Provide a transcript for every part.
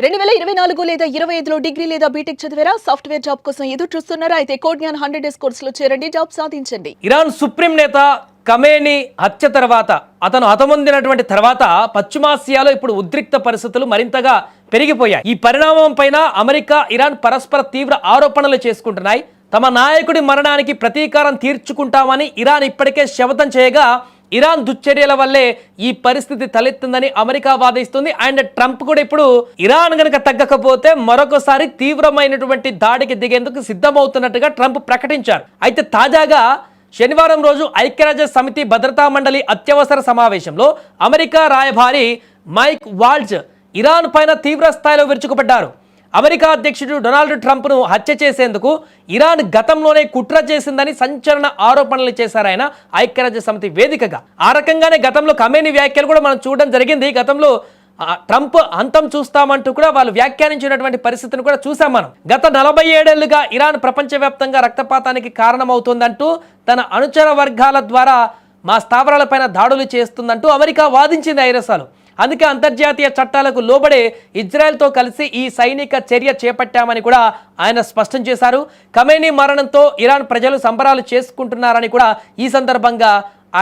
2024 లేదా 25లో డిగ్రీ లేదా బీటెక్ చదివారా? సాఫ్ట్‌వేర్ జాబ్ కోసం ఎదురు చూస్తున్నారా? అయితే కోడ్ జ్ఞాన్ 100 డేస్ కోర్సులో చేరండి, జాబ్ సాధించండి. ఇరాన్ సుప్రీం నేత ఖమేనీ హత్య తర్వాత అతను హతమొందినటువంటి తర్వాత పశ్చిమాసియాలో ఇప్పుడు ఉద్రిక్త పరిస్థితులు మరింతగా పెరిగిపోయాయి. ఈ పరిణామం పైన అమెరికా, ఇరాన్ పరస్పర తీవ్ర ఆరోపణలు చేసుకుంటున్నాయి. తమ నాయకుడి మరణానికి ప్రతీకారం తీర్చుకుంటామని ఇరాన్ ఇప్పటికే శపథం చేయగా ఇరాన్ దుశ్చర్యల వల్లే ఈ పరిస్థితి తలెత్తిందని అమెరికా వాదిస్తుంది. అండ్ ట్రంప్ కూడా ఇప్పుడు ఇరాన్ గనక తగ్గకపోతే మరొకసారి తీవ్రమైనటువంటి దాడికి దిగేందుకు సిద్ధమవుతున్నట్టుగా ట్రంప్ ప్రకటించారు. అయితే తాజాగా శనివారం రోజు ఐక్యరాజ్య సమితి భద్రతా మండలి అత్యవసర సమావేశంలో అమెరికా రాయబారి మైక్ వాల్జ్ ఇరాన్ పైన తీవ్ర స్థాయిలో విరుచుకుపడ్డారు. అమెరికా అధ్యక్షుడు డొనాల్డ్ ట్రంప్ను హత్య చేసేందుకు ఇరాన్ గతంలోనే కుట్ర చేసిందని సంచలన ఆరోపణలు చేశారు ఆయన ఐక్యరాజ్య సమితి వేదికగా. ఆ రకంగానే గతంలో ఖమేనీ వ్యాఖ్యలు కూడా మనం చూడడం జరిగింది. గతంలో ట్రంప్ అంతం చూస్తామంటూ కూడా వాళ్ళు వ్యాఖ్యానించినటువంటి పరిస్థితిని కూడా చూసాం మనం. గత 47 ఏళ్లుగా ఇరాన్ ప్రపంచవ్యాప్తంగా రక్తపాతానికి కారణమవుతోందంటూ తన అనుచర వర్గాల ద్వారా మా స్థావరాలపైన దాడులు చేస్తుందంటూ అమెరికా వాదించింది ఐరసాలు. అందుకే అంతర్జాతీయ చట్టాలకు లోబడే ఇజ్రాయెల్తో కలిసి ఈ సైనిక చర్య చేపట్టామని కూడా ఆయన స్పష్టం చేశారు. ఖమేనీ మరణంతో ఇరాన్ ప్రజలు సంబరాలు చేసుకుంటున్నారని కూడా ఈ సందర్భంగా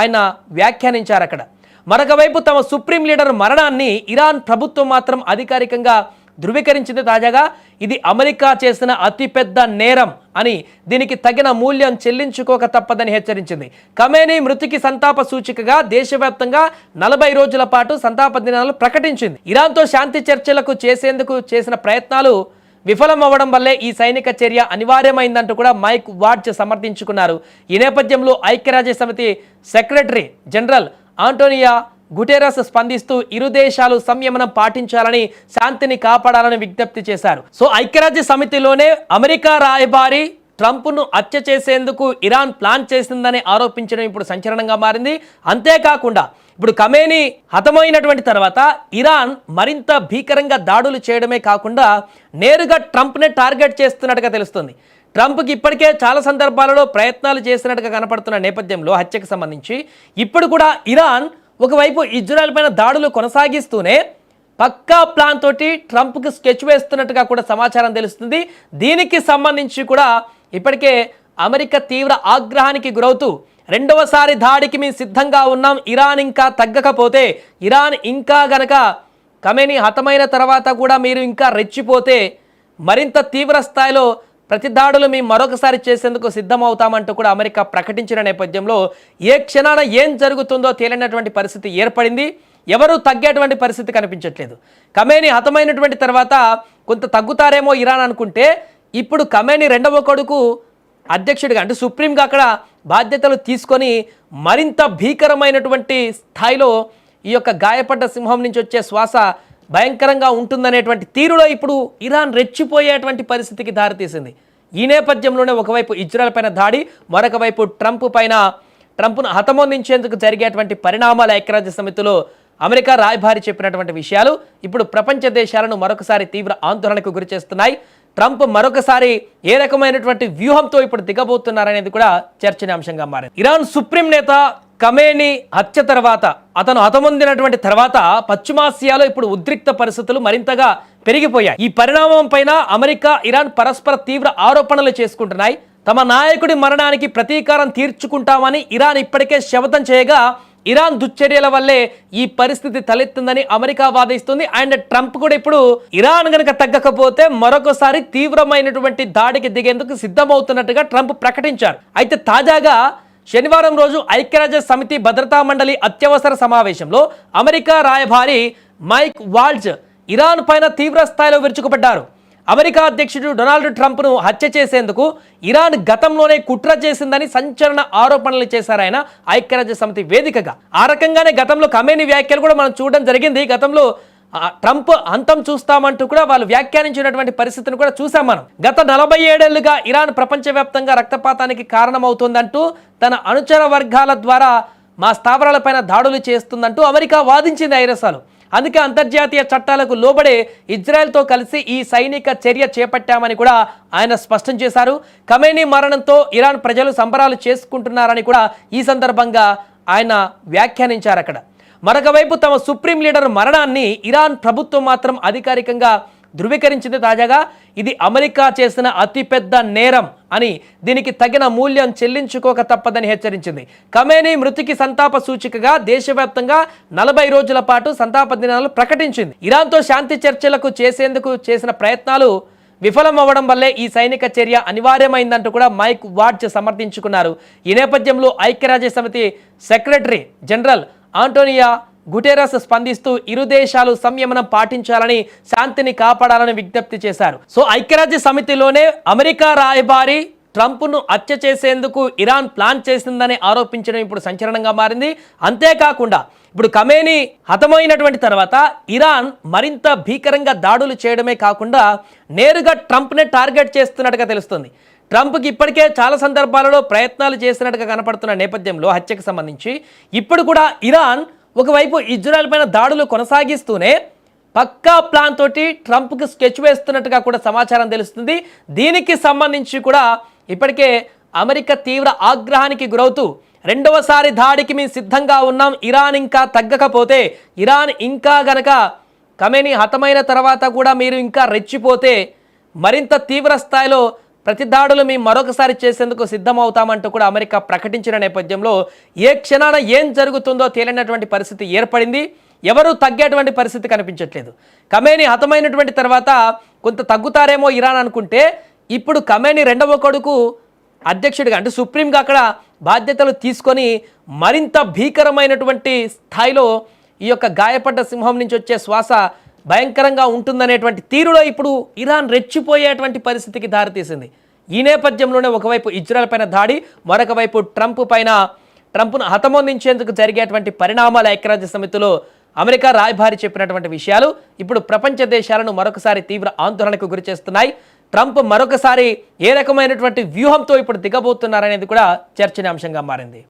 ఆయన వ్యాఖ్యానించారు. అక్కడ మరొక వైపు తమ సుప్రీం లీడర్ మరణాన్ని ఇరాన్ ప్రభుత్వం మాత్రం అధికారికంగా ధృవీకరించింది. తాజాగా ఇది అమెరికా చేసిన అతిపెద్ద నేరం అని, దీనికి తగిన మూల్యం చెల్లించుకోక తప్పదని హెచ్చరించింది. ఖమేనీ మృతికి సంతాప సూచికగా దేశవ్యాప్తంగా 40 రోజుల పాటు సంతాప దినాలు ప్రకటించింది. ఇరాన్తో శాంతి చర్చలకు చేసేందుకు చేసిన ప్రయత్నాలు విఫలం అవ్వడం వల్లే ఈ సైనిక చర్య అనివార్యమైందంటూ కూడా మైక్ వాల్జ్ సమర్థించుకున్నారు. ఈ నేపథ్యంలో ఐక్యరాజ్య సమితి సెక్రటరీ జనరల్ ఆంటోనియో గుటెరస్ స్పందిస్తూ ఇరు దేశాలు సంయమనం పాటించాలని, శాంతిని కాపాడాలని విజ్ఞప్తి చేశారు. సో ఐక్యరాజ్య సమితిలోనే అమెరికా రాయబారి ట్రంప్ను హత్య చేసేందుకు ఇరాన్ ప్లాన్ చేసిందని ఆరోపించడం ఇప్పుడు సంచలనంగా మారింది. అంతేకాకుండా ఇప్పుడు ఖమేనీ హతమైనటువంటి తర్వాత ఇరాన్ మరింత భీకరంగా దాడులు చేయడమే కాకుండా నేరుగా ట్రంప్నే టార్గెట్ చేస్తున్నట్టుగా తెలుస్తుంది. ట్రంప్కి ఇప్పటికే చాలా సందర్భాలలో ప్రయత్నాలు చేసినట్టుగా కనపడుతున్న నేపథ్యంలో హత్యకు సంబంధించి ఇప్పుడు కూడా ఇరాన్ ఒకవైపు ఇజ్రాయెల్ పైన దాడులు కొనసాగిస్తూనే పక్కా ప్లాన్ తోటి ట్రంప్కి స్కెచ్ వేస్తున్నట్టుగా కూడా సమాచారం తెలుస్తుంది. దీనికి సంబంధించి కూడా ఇప్పటికే అమెరికా తీవ్ర ఆగ్రహానికి గురవుతూ రెండవసారి దాడికి మేము సిద్ధంగా ఉన్నాం, ఇరాన్ ఇంకా తగ్గకపోతే, ఇరాన్ ఇంకా గనక ఖమేనీ హతమైన తర్వాత కూడా మీరు ఇంకా రెచ్చిపోతే మరింత తీవ్ర స్థాయిలో ప్రతి దాడులు మేము మరొకసారి చేసేందుకు సిద్ధమవుతామంటూ కూడా అమెరికా ప్రకటించిన నేపథ్యంలో ఏ క్షణాన ఏం జరుగుతుందో తేలినటువంటి పరిస్థితి ఏర్పడింది. ఎవరూ తగ్గేటువంటి పరిస్థితి కనిపించట్లేదు. ఖమేనీ హతమైనటువంటి తర్వాత కొంత తగ్గుతారేమో ఇరాన్ అనుకుంటే ఇప్పుడు ఖమేనీ రెండవ కొడుకు అధ్యక్షుడిగా అంటే సుప్రీంగా అక్కడ బాధ్యతలు తీసుకొని మరింత భీకరమైనటువంటి స్థాయిలో ఈ యొక్క గాయపడ్డ సింహం నుంచి వచ్చే శ్వాస భయంకరంగా ఉంటుందనేటువంటి తీరులో ఇప్పుడు ఇరాన్ రెచ్చిపోయేటువంటి పరిస్థితికి దారితీసింది. ఈ నేపథ్యంలోనే ఒకవైపు ఇజ్రాయెల్ పైన దాడి, మరొక వైపు ట్రంప్ను హతమొందించేందుకు జరిగేటువంటి పరిణామాల ఐక్యరాజ్య సమితిలో అమెరికా రాయబారి చెప్పినటువంటి విషయాలు ఇప్పుడు ప్రపంచ దేశాలను మరొకసారి తీవ్ర ఆందోళనకు గురి చేస్తున్నాయి. ట్రంప్ మరొకసారి ఏ రకమైనటువంటి వ్యూహంతో ఇప్పుడు దిగబోతున్నారనేది కూడా చర్చనీయాంశంగా మారింది. ఇరాన్ సుప్రీం నేత ఖమేనీ హత్య తర్వాత అతను హతమొందినటువంటి తర్వాత పశ్చిమాసియాలో ఇప్పుడు ఉద్రిక్త పరిస్థితులు మరింతగా పెరిగిపోయాయి. ఈ పరిణామం పైన అమెరికా, ఇరాన్ పరస్పర తీవ్ర ఆరోపణలు చేసుకుంటున్నాయి. తమ నాయకుడి మరణానికి ప్రతీకారం తీర్చుకుంటామని ఇరాన్ ఇప్పటికే శపథం చేయగా ఇరాన్ దుశ్చర్యల వల్లే ఈ పరిస్థితి తలెత్తిందని అమెరికా వాదిస్తుంది. అండ్ ట్రంప్ కూడా ఇప్పుడు ఇరాన్ గనక తగ్గకపోతే మరొకసారి తీవ్రమైనటువంటి దాడికి దిగేందుకు సిద్ధమవుతున్నట్టుగా ట్రంప్ ప్రకటించారు. అయితే తాజాగా శనివారం రోజు ఐక్యరాజ్య సమితి భద్రతా మండలి అత్యవసర సమావేశంలో అమెరికా రాయబారి మైక్ వాల్జ్ ఇరాన్ పైన తీవ్ర స్థాయిలో విరుచుకుపడ్డారు. అమెరికా అధ్యక్షుడు డొనాల్డ్ ట్రంప్ను హత్య చేసేందుకు ఇరాన్ గతంలోనే కుట్ర చేసిందని సంచలన ఆరోపణలు చేశారు ఆయన ఐక్యరాజ్య సమితి వేదికగా. ఆ రకంగానే గతంలో ఖమేనీ వ్యాఖ్యలు కూడా మనం చూడడం జరిగింది. గతంలో ట్రంప్ అంతం చూస్తామంటూ కూడా వాళ్ళు వ్యాఖ్యానించినటువంటి పరిస్థితిని కూడా చూసాం మనం. గత 47 ఏళ్లుగా ఇరాన్ ప్రపంచవ్యాప్తంగా రక్తపాతానికి కారణమవుతోందంటూ తన అనుచర వర్గాల ద్వారా మా స్థావరాలపైన దాడులు చేస్తుందంటూ అమెరికా వాదించింది ఐరసాలు. అందుకే అంతర్జాతీయ చట్టాలకు లోబడే ఇజ్రాయెల్తో కలిసి ఈ సైనిక చర్య చేపట్టామని కూడా ఆయన స్పష్టం చేశారు. ఖమేనీ మరణంతో ఇరాన్ ప్రజలు సంబరాలు చేసుకుంటున్నారని కూడా ఈ సందర్భంగా ఆయన వ్యాఖ్యానించారు. అక్కడ మరొక వైపు తమ సుప్రీం లీడర్ మరణాన్ని ఇరాన్ ప్రభుత్వం మాత్రం అధికారికంగా ధృవీకరించింది తాజాగా. ఇది అమెరికా చేసిన అతిపెద్ద నేరం అని, దీనికి తగిన మూల్యం చెల్లించుకోక తప్పదని హెచ్చరించింది. ఖమేనీ మృతికి సంతాప సూచికగా దేశవ్యాప్తంగా 40 రోజుల పాటు సంతాప దినాలు ప్రకటించింది. ఇరాన్తో శాంతి చర్చలకు చేసేందుకు చేసిన ప్రయత్నాలు విఫలమవ్వడం వల్లే ఈ సైనిక చర్య అనివార్యమైందంటూ కూడా మైక్ వాట్స్ సమర్థించుకున్నారు. ఈ నేపథ్యంలో ఐక్యరాజ్యసమితి సెక్రటరీ జనరల్ ఆంటోనియో గుటెరస్ స్పందిస్తూ ఇరు దేశాలు సంయమనం పాటించాలని, శాంతిని కాపాడాలని విజ్ఞప్తి చేశారు. సో ఐక్యరాజ్య సమితిలోనే అమెరికా రాయబారి ట్రంప్ను హత్య చేసేందుకు ఇరాన్ ప్లాన్ చేసిందని ఆరోపించడం ఇప్పుడు సంచలనంగా మారింది. అంతేకాకుండా ఇప్పుడు ఖమేనీ హతమైనటువంటి తర్వాత ఇరాన్ మరింత భీకరంగా దాడులు చేయడమే కాకుండా నేరుగా ట్రంప్నే టార్గెట్ చేస్తున్నట్టుగా తెలుస్తుంది. ట్రంప్కి ఇప్పటికే చాలా సందర్భాలలో ప్రయత్నాలు చేసినట్టుగా కనపడుతున్న నేపథ్యంలో హత్యకు సంబంధించి ఇప్పుడు కూడా ఇరాన్ ఒకవైపు ఇజ్రాయెల్ పైన దాడులు కొనసాగిస్తూనే పక్కా ప్లాన్ తోటి ట్రంప్కి స్కెచ్ వేస్తున్నట్టుగా కూడా సమాచారం తెలుస్తుంది. దీనికి సంబంధించి కూడా ఇప్పటికే అమెరికా తీవ్ర ఆగ్రహానికి గురవుతూ రెండవసారి దాడికి మేము సిద్ధంగా ఉన్నాం, ఇరాన్ ఇంకా తగ్గకపోతే, ఇరాన్ ఇంకా గనక ఖమేనీ హతమైన తర్వాత కూడా మీరు ఇంకా రెచ్చిపోతే మరింత తీవ్ర స్థాయిలో ప్రతి దాడులు మేము మరొకసారి చేసేందుకు సిద్ధమవుతామంటూ కూడా అమెరికా ప్రకటించిన నేపథ్యంలో ఏ క్షణాన ఏం జరుగుతుందో తేలినటువంటి పరిస్థితి ఏర్పడింది. ఎవరూ తగ్గేటువంటి పరిస్థితి కనిపించట్లేదు. ఖమేనీ హతమైనటువంటి తర్వాత కొంత తగ్గుతారేమో ఇరాన్ అనుకుంటే ఇప్పుడు ఖమేనీ రెండవ కొడుకు అధ్యక్షుడిగా అంటే సుప్రీంగా అక్కడ బాధ్యతలు తీసుకొని మరింత భీకరమైనటువంటి స్థాయిలో ఈ యొక్క గాయపడ్డ సింహం నుంచి వచ్చే శ్వాస భయంకరంగా ఉంటుందనేటువంటి తీరులో ఇప్పుడు ఇరాన్ రెచ్చిపోయేటువంటి పరిస్థితికి దారితీసింది. ఈ నేపథ్యంలోనే ఒకవైపు ఇజ్రాయెల్ పైన దాడి, మరొక వైపు ట్రంప్ను హతమొందించేందుకు జరిగేటువంటి పరిణామాల ఐక్యరాజ్య సమితిలో అమెరికా రాయబారి చెప్పినటువంటి విషయాలు ఇప్పుడు ప్రపంచ దేశాలను మరొకసారి తీవ్ర ఆందోళనకు గురి చేస్తున్నాయి. ట్రంప్ మరొకసారి ఏ రకమైనటువంటి వ్యూహంతో ఇప్పుడు దిగబోతున్నారనేది కూడా చర్చనీయాంశంగా మారింది.